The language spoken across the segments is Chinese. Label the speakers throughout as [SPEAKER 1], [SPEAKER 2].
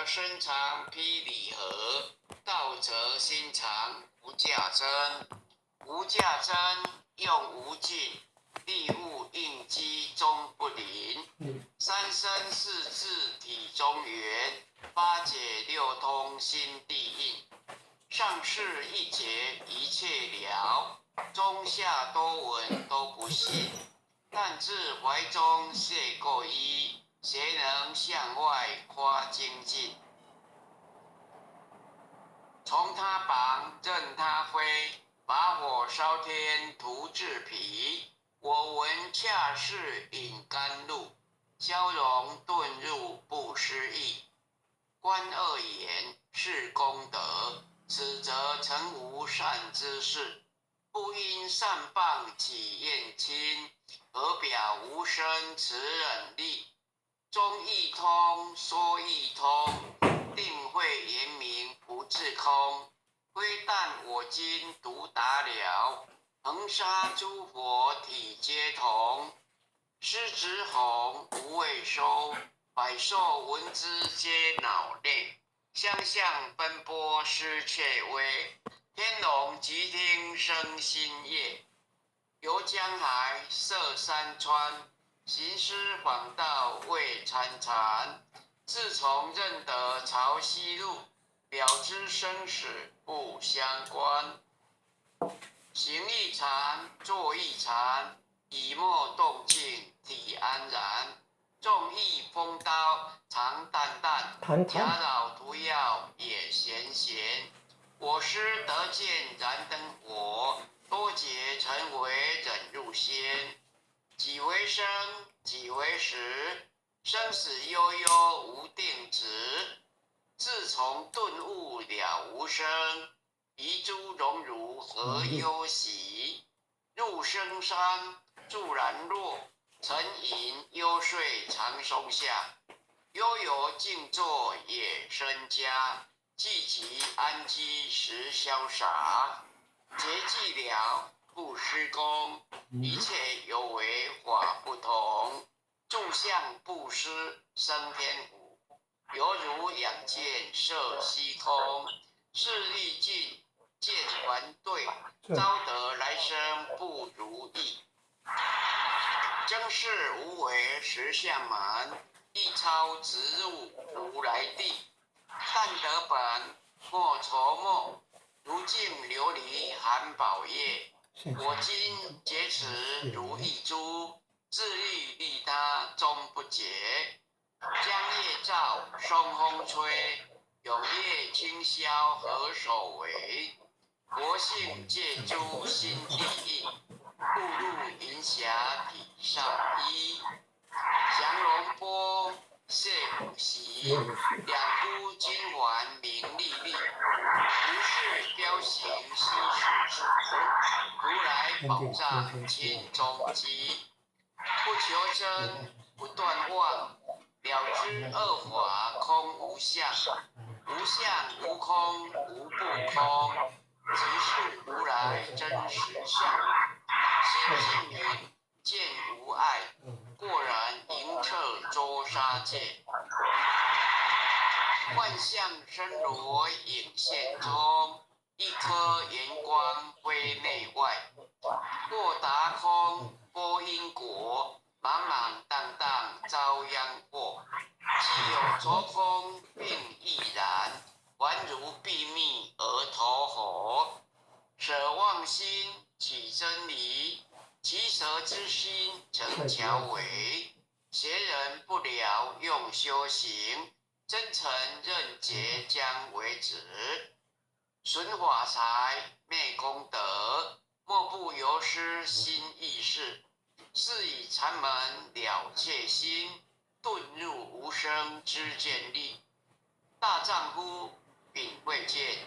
[SPEAKER 1] 者身长披礼盒，道者心长无价珍。无价珍用无尽，利物应机终不灵。三生四智体中圆，八解六通心地应。上士一解一切了，中下多闻都不信。但自怀中谢过一，谁能向外夸精进？从他绑任他飞，把火烧天涂至皮。我闻恰是饮甘露，消融遁入不失意。观恶言是功德，此则诚无善之事。不因善谤己厌亲，何表无生持忍力？中义通，说义通，定慧言明不自空。非但我今独达了，恒沙诸佛体皆同。狮子吼无畏收，百兽闻之皆恼内。相向奔波失却微，天龙即听生心业。游江海，涉山川，行尸访道未参禅。自从认得潮汐路，了知生死不相关。行一禅，坐一禅，以默动静，体安然。众义风刀，常淡淡，假扰涂药也闲闲。我师得见燃灯火，多劫成为忍入仙。几为生，几为死，生死悠悠无定值。自从顿悟了无生，遗诸荣辱何忧喜？入深山，住然若，沉吟幽睡长松下。悠游静坐也生家，寂寂安居时潇洒。节寂了，不施功，一切有为法不同。住相不施生天府，犹如养剑射西空。势力尽，见还对，招得来生不如意。真是无为实相门，一超直入如来地。但得本，莫愁梦，如镜琉璃含宝叶。我今劫持如一珠，自律利他终不竭。江夜照，松风吹，永夜清宵何所为？佛性借诸心地应，步入云霞体上衣。降龙波，谢虎席，两姑金环明丽丽。不是彪形稀世俗，如来宝藏千中基。不求真，不断妄，了知恶法空无相。无相无空无不空，即是如来真实相。心净明，见无碍，过然迎彻周沙界。幻象身裸影现中，一颗圆光归内外。过达空，播因果，莽莽荡荡遭殃祸。既有着风，并亦然，宛如闭密而投火。舍妄心，起真理，其舍之心成巧伪。邪人不了用修行，真诚任劫将为止。损法财，灭功德，莫不由失心意识。是以禅门了切心，遁入无生之见力。大丈夫秉慧见，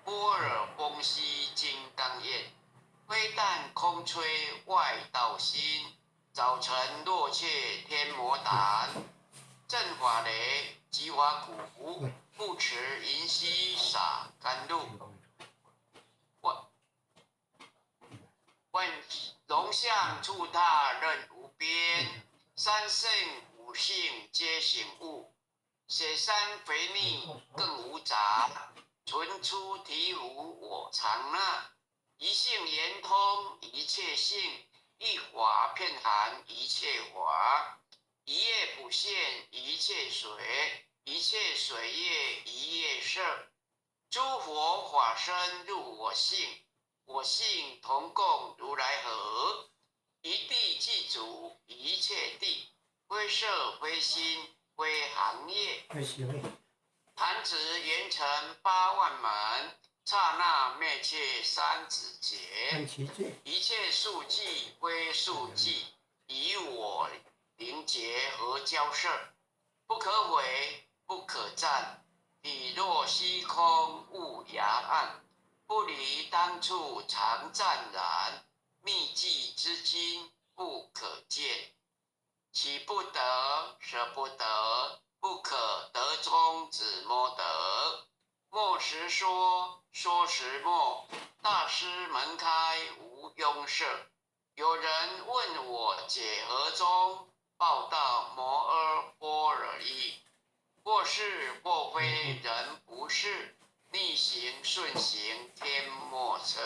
[SPEAKER 1] 般若风息金刚焰。非但空吹外道心，早晨落切天魔胆。正法雷，即法鼓，不持银溪洒甘露。问龙象触踏任无边，三圣五性皆醒悟。雪山肥腻更无杂，存出醍醐我常纳。一性圆通一切性，一华遍含一切华。一叶普现一切水，一切水液一叶色。诸佛法身入我性，我性同共如来合。一地即足一切地，非色非心非行业。弹指圆成8万门，刹那灭却三子劫。一切数迹非数迹，以我灵结合交涉，不可毁不可占。体若虚空悟崖岸，不离当处常湛然。秘技之经不可见，岂不得舍不得，不可得中只摸得。莫时说，说时默，大师门开无庸涉。有人问我解何中，报道摩诃般若义。或是或非人不是，逆行顺行天莫测。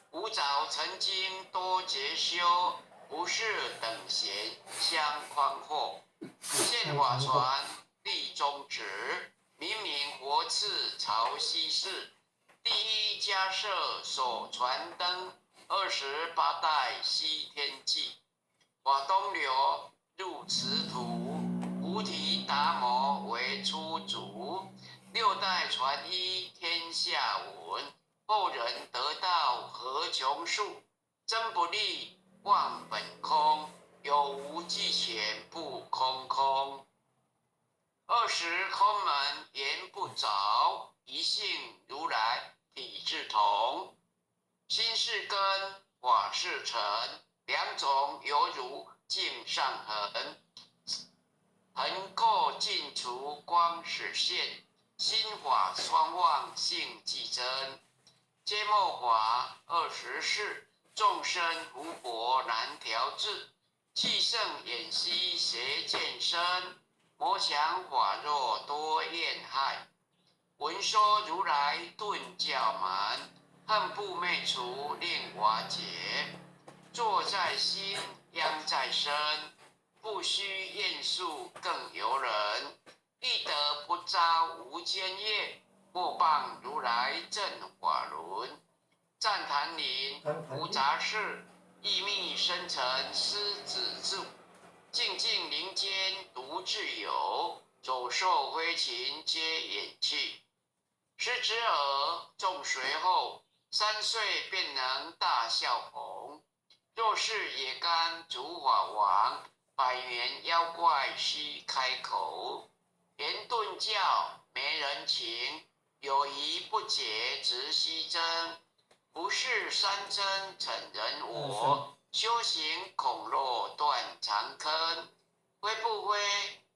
[SPEAKER 1] 无早曾经多劫修，不是等闲相宽阔。现法传立宗旨，明明活次朝夕事。第一家舍所传灯，28代西天记。法东流入此土，菩提达摩为初祖。6代传一天下闻，后人得道何穷数。真不立忘本空，有无俱全不空空。20空门言不着，一性如来体自同。心是根，法是尘，两种犹如镜上痕。痕垢尽除光始现，心法双旺性即真。皆末法24，众生福薄难调制。气盛眼息邪见深，魔强法弱多厌害。闻说如来顿教门，恨不灭除令瓦解。坐在心，殃在身，不须厌述更由人。立德不遭无间业，莫谤如来正法轮。赞坛林无杂事，意密深沉思止住。静静林间独自有，走兽飞禽皆远去。失之儿众随后，3岁便能大笑红。若是也甘主法王，100年妖怪须开口。言顿教没人情，有疑不解直须争。不是三真逞人我，修行恐落断肠坑。非不非，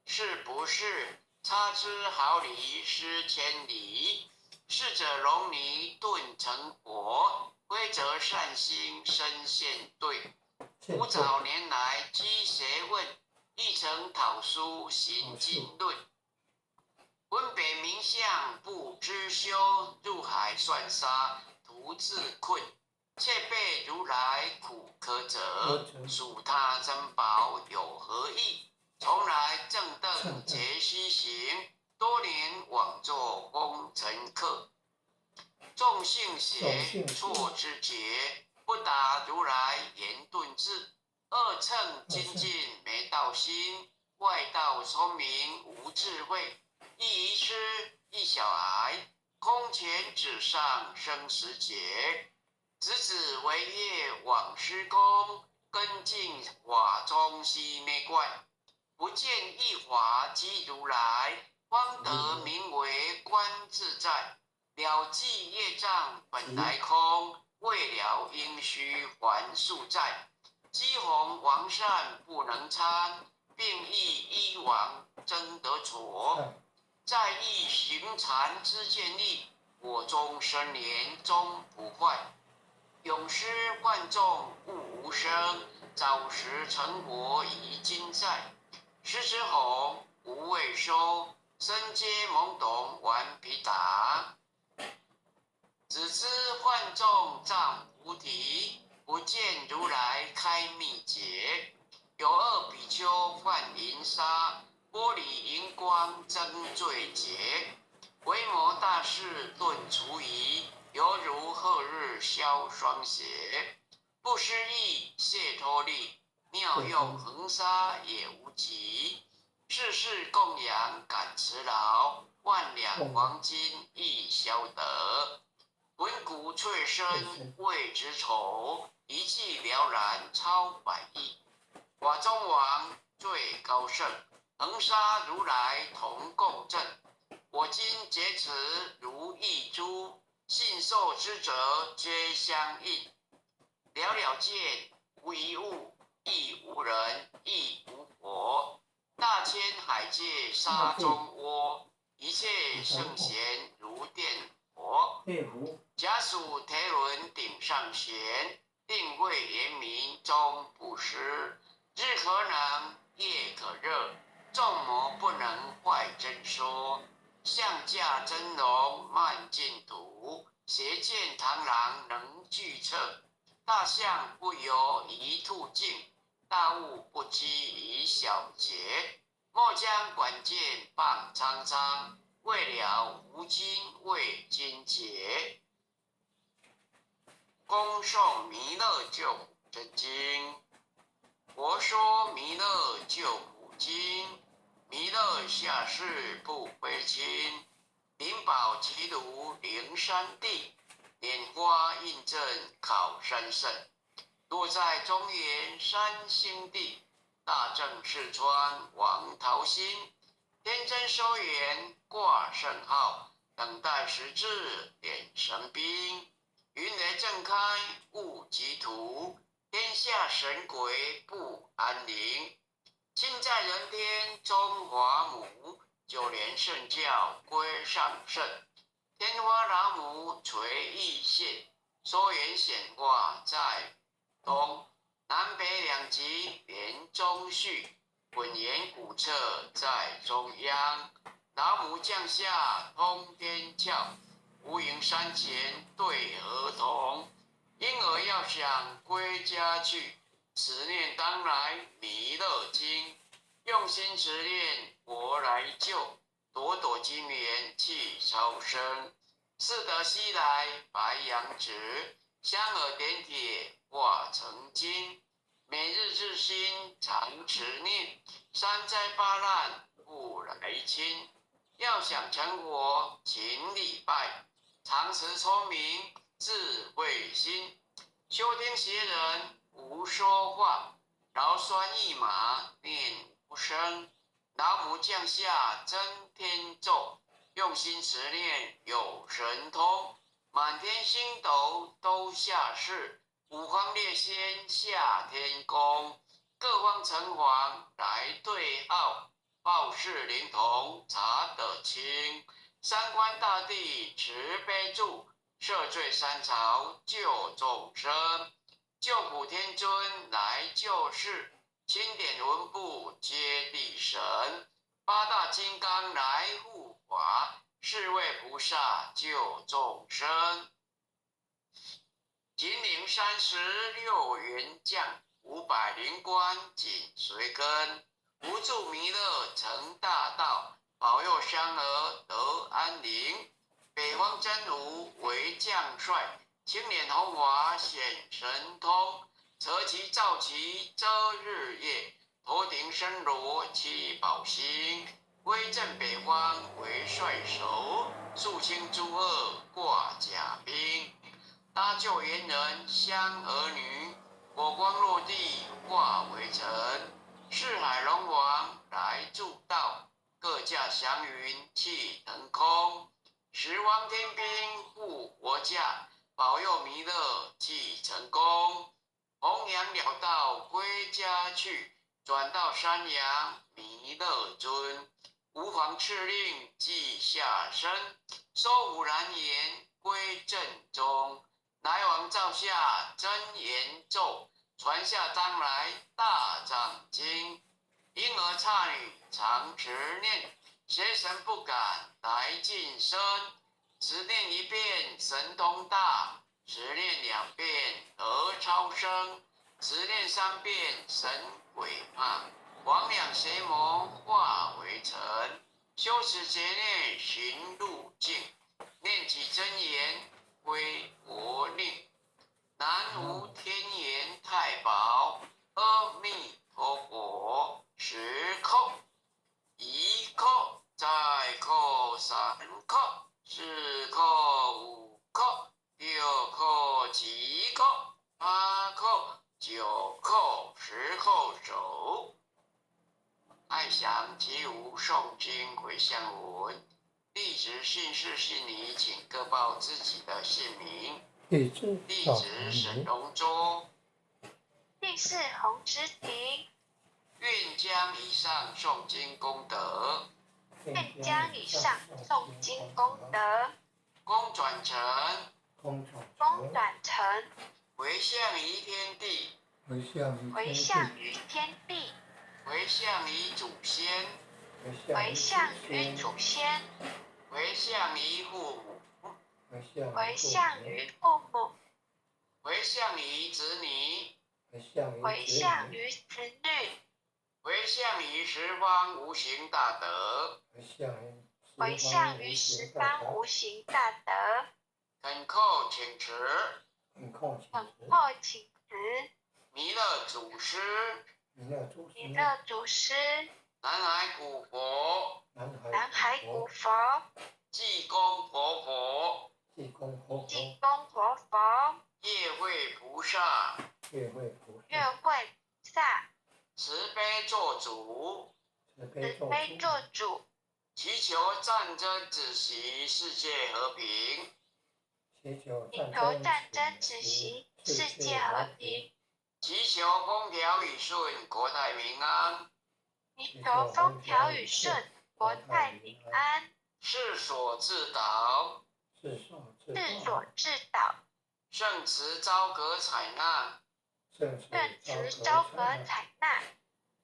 [SPEAKER 1] 是不是，差之毫厘失千里。是者容泥顿成佛，非则善心生现对。吾早年来积学问，亦曾讨书行经论。闻北名相不知修，入海算沙徒自困。却被如来苦苛责，属他珍宝有何益？从来正等皆须行，多年枉作风尘客。众性邪错之节，不达如来言顿智。2乘精进没道心，外道聪明无智慧。一愚痴一小癌，空前纸上生死劫。子子为业往施功，根尽法中悉灭怪。不见一法即如来，方得名为观自在。了即业障本来空，未了应须还宿债。积洪王善不能参，并益一王争得着。在意行禅之见力，我终生年终不坏。永失万众悟无生，早时成佛已今在。狮子吼无畏收，身皆懵懂顽皮打。只知幻众障菩提，不见如来开密解。有二比丘幻银沙，玻璃银光增罪劫。维摩大士顿除疑，犹如赫日消霜雪。不思议谢脱力，妙用恒沙也无极。世事供养感慈劳，万两黄金亦消得。闻鼓脆声谓之丑，一骑了然超百亿。瓦中王最高圣，恒沙如来同共振。我今结此如一珠，信受之者皆相应。了了见，无一物，亦无人，亦无佛。大千海界沙中窝，一切圣贤如电佛。假属天轮顶上弦，定慧严明终不失。日可冷，夜可热，众魔不能坏真说。象驾真龙漫净土，邪见螳螂能拒测。大象不游一兔径，大物不积一小节。莫将管见棒苍苍，未了无今为今节。恭诵弥勒救苦真经。佛说弥勒救苦经，弥勒下世不归亲。灵宝齐如灵山地，莲花印证考山胜。落在中原山星地，大正四川王桃心。天真收元挂圣号，等待时至点神兵。云雷正开悟极途，天下神鬼不安宁。亲在人天中华母，就连圣教归上圣。天花老母垂意现，说言显化在东。南北两极连中续，混言古彻在中央。老母降下通天教，无垠山前对儿童。婴儿要想归家去，此念当来弥勒经。用心持念佛来救，朵朵金莲气超生。似得西来白羊直，香耳点铁化成金。每日至心常持念，三灾八难不来侵。要想成佛勤礼拜，常持聪明智慧心。修听邪人无说话，劳酸一马念无声。老母降下真天咒，用心持念有神通。满天星斗都下世，五方列仙下天宫。各方城隍来对号，报事灵童查得清。三官大帝慈悲助，赦罪三朝救众生。救苦天尊来救世，钦点文部接地神。八大金刚来护法，四位菩萨救众生。金陵36员将，500灵官紧随跟。无助弥勒成大道，保佑山儿得安宁。北方真如为将帅，青脸红华显神通。择其照其遮日夜，头顶身罗七宝星。威震北方为帅首，肃清诸恶挂甲兵。搭救猿人香儿女，火光落地化为尘。四海龙王来助道，各驾祥云气腾空。十方天兵护国家，保佑弥勒济成功。弘扬了道归家去，转到山阳弥勒尊。无妨敕令记下身，收五然言归正中。来往照下真言咒，传下当来大藏经。婴儿刹女常持念，邪神不敢来近身。只念一遍神通大，只念2遍得超生，只念3遍神鬼怕。魍魉邪魔化为尘，修持劫念行路径，念起真言归佛令。南无天眼太保，阿弥陀佛。10叩，1叩，再叩3叩，4叩5叩，6叩7叩，8叩9叩，10叩手。爱详其无诵经回向文，弟子信誓信你，请各报自己的姓名。
[SPEAKER 2] 弟子
[SPEAKER 1] 沈荣洲，
[SPEAKER 3] 弟子洪之庭，
[SPEAKER 1] 愿将以上诵经功德，
[SPEAKER 3] 愿将以上诵经功德，
[SPEAKER 1] 功转成，回向于天地，
[SPEAKER 3] 回向于天地，
[SPEAKER 1] 回向于祖先，
[SPEAKER 3] 回向于祖先，
[SPEAKER 1] 回向于父母，
[SPEAKER 3] 回向于父母，
[SPEAKER 1] 回向于子女，
[SPEAKER 3] 回向于子女，
[SPEAKER 1] 回向于十方无形大德，
[SPEAKER 3] 回向于十方无形大德。
[SPEAKER 1] 恳叩请辞，
[SPEAKER 3] 恳叩请辞，
[SPEAKER 1] 弥勒祖师，
[SPEAKER 3] 弥勒祖师，
[SPEAKER 1] 南海古佛，
[SPEAKER 3] 南海古佛，
[SPEAKER 1] 济公活佛，
[SPEAKER 3] 济公活佛，
[SPEAKER 1] 业慧菩萨，
[SPEAKER 3] 月会菩萨，
[SPEAKER 1] 慈悲做主，
[SPEAKER 3] 慈悲做主，
[SPEAKER 1] 祈求战争止息，世界和平，
[SPEAKER 3] 祈求战争止息，世界和平，
[SPEAKER 1] 祈求风调雨顺，国泰民安，
[SPEAKER 3] 祈求风调雨顺，国泰民安，
[SPEAKER 1] 世所自导，
[SPEAKER 3] 世所自导，
[SPEAKER 1] 圣慈昭阁采纳，
[SPEAKER 3] 圣慈昭阁采纳。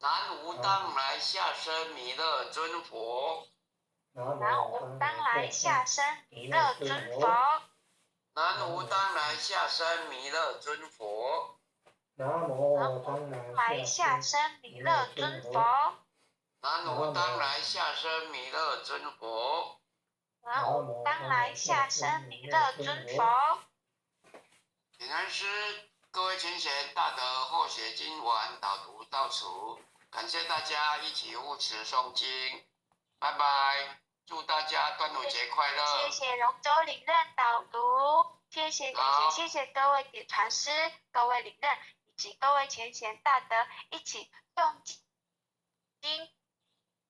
[SPEAKER 1] 南无当来下生弥勒尊佛，
[SPEAKER 3] 南无当来下生弥勒尊佛，
[SPEAKER 1] 南无当来下生弥勒尊佛，
[SPEAKER 3] 南无当来下生弥勒尊佛，
[SPEAKER 1] 南无当来下生弥勒尊佛，
[SPEAKER 3] 南无当来下生弥勒尊佛。
[SPEAKER 1] 请安师，各位前贤大德后学经文导读到此，感谢大家一起护持诵经，拜拜，祝大家端午节快乐。
[SPEAKER 3] 谢谢龙舟领任导读，谢谢各位点传师、各位领任以及各位前贤大德一起诵经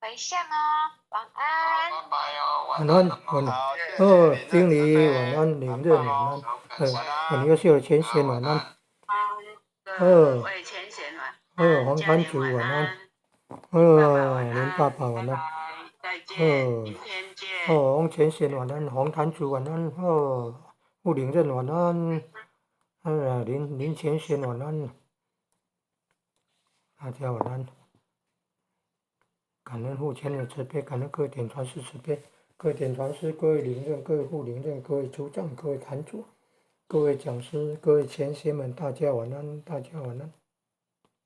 [SPEAKER 3] 回向哦，晚安。
[SPEAKER 1] 拜拜哦，
[SPEAKER 2] 晚安。经理晚安，领任晚安。你又是有前贤晚安。
[SPEAKER 4] 各位前贤晚安。
[SPEAKER 2] 黄坛主晚安。林爸爸晚安。
[SPEAKER 4] 再见，明天见。
[SPEAKER 2] 洪前贤晚安，黄坛主晚安。副领任晚安。林前贤晚安。大家晚安。感恩父亲的慈悲，感恩各位点传师慈悲，各位点传师、各位领任、各位副领任、各位组长、各位坛主、各位讲师、各位前贤们，大家晚安，大家晚安。